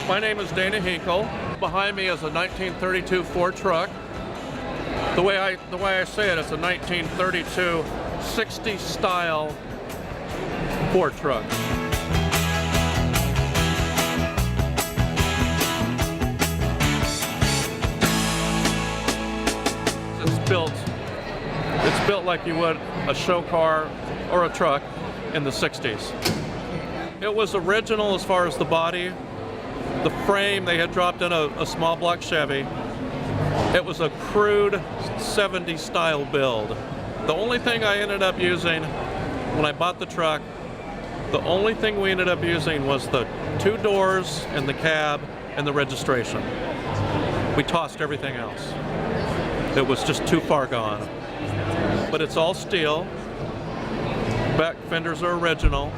My name is Dana Hinkle. Behind me is a 1932 Ford truck. The way I say it, it's a 1932 60 style Ford truck. It's built like you would a show car or a truck in the 60s. It was original as far as the body. The frame, they had dropped in a small block Chevy. It was a crude 70s style build. The only thing I ended up using when I bought the truck, the only thing we ended up using was the 2 doors and the cab and the registration. We tossed everything else. It was just too far gone. But it's all steel. Back fenders are original.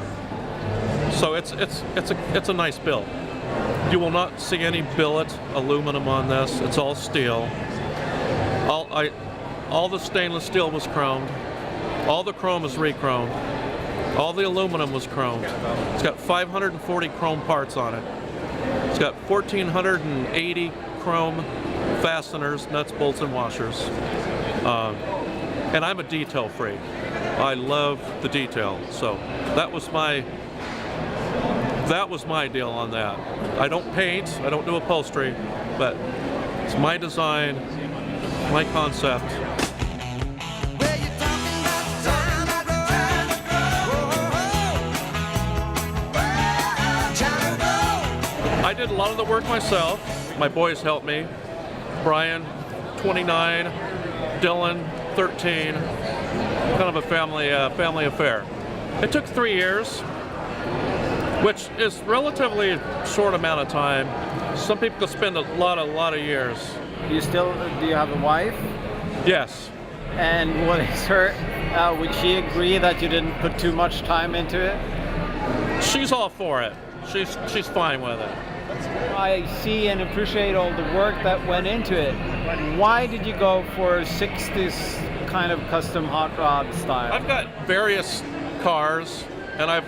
So it's a nice build. You will not see any billet aluminum on this. It's all steel. All the stainless steel was chromed. All the chrome is re-chromed. All the aluminum was chromed. It's got 540 chrome parts on it. It's got 1,480 chrome fasteners, nuts, bolts, and washers. And I'm a detail freak. I love the detail. So that was my deal on that. I don't paint, I don't do upholstery, but it's my design, my concept. I did a lot of the work myself. My boys helped me. Brian, 29, Dylan, 13. Kind of a family affair. It took 3 years, which is relatively short amount of time. Some people spend a lot of years. Do you have a wife? Yes. And what is her? Would she agree that you didn't put too much time into it? She's all for it. She's fine with it. I see and appreciate all the work that went into it. Why did you go for 60s kind of custom hot rod style? I've got various cars, and I've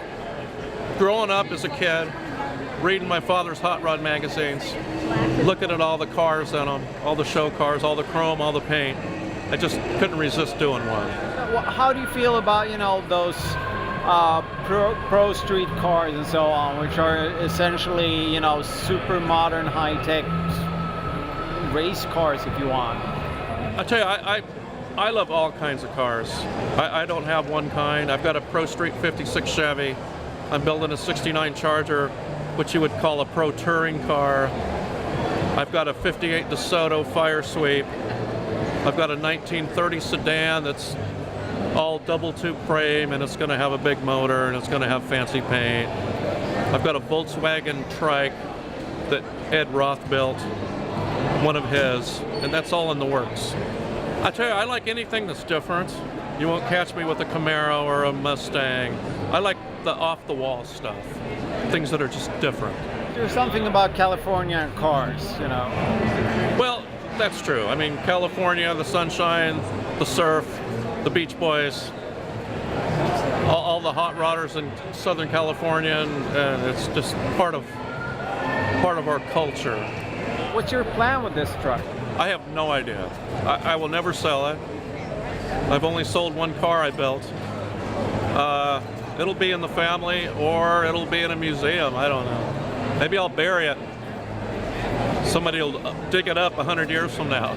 grown up as a kid reading my father's hot rod magazines, looking at all the cars in them, all the show cars, all the chrome, all the paint. I just couldn't resist doing one. How do you feel about, those pro street cars and so on, which are essentially, super modern, high-tech race cars, if you want? I tell you, I love all kinds of cars. I don't have one kind. I've got a Pro Street 56 Chevy. I'm building a 69 Charger, which you would call a pro touring car. I've got a 58 DeSoto Fire Sweep. I've got a 1930 sedan that's all double tube frame, and it's going to have a big motor, and it's going to have fancy paint. I've got a Volkswagen Trike that Ed Roth built, one of his, and that's all in the works. I tell you, I like anything that's different. You won't catch me with a Camaro or a Mustang. I like the off-the-wall stuff, things that are just different. There's something about California cars, Well, that's true. I mean, California, the sunshine, the surf, the Beach Boys, all the hot rodders in Southern California, and it's just part of our culture. What's your plan with this truck? I have no idea. I will never sell it. I've only sold one car I built. It'll be in the family, or it'll be in a museum. I don't know. Maybe I'll bury it. Somebody will dig it up 100 years from now.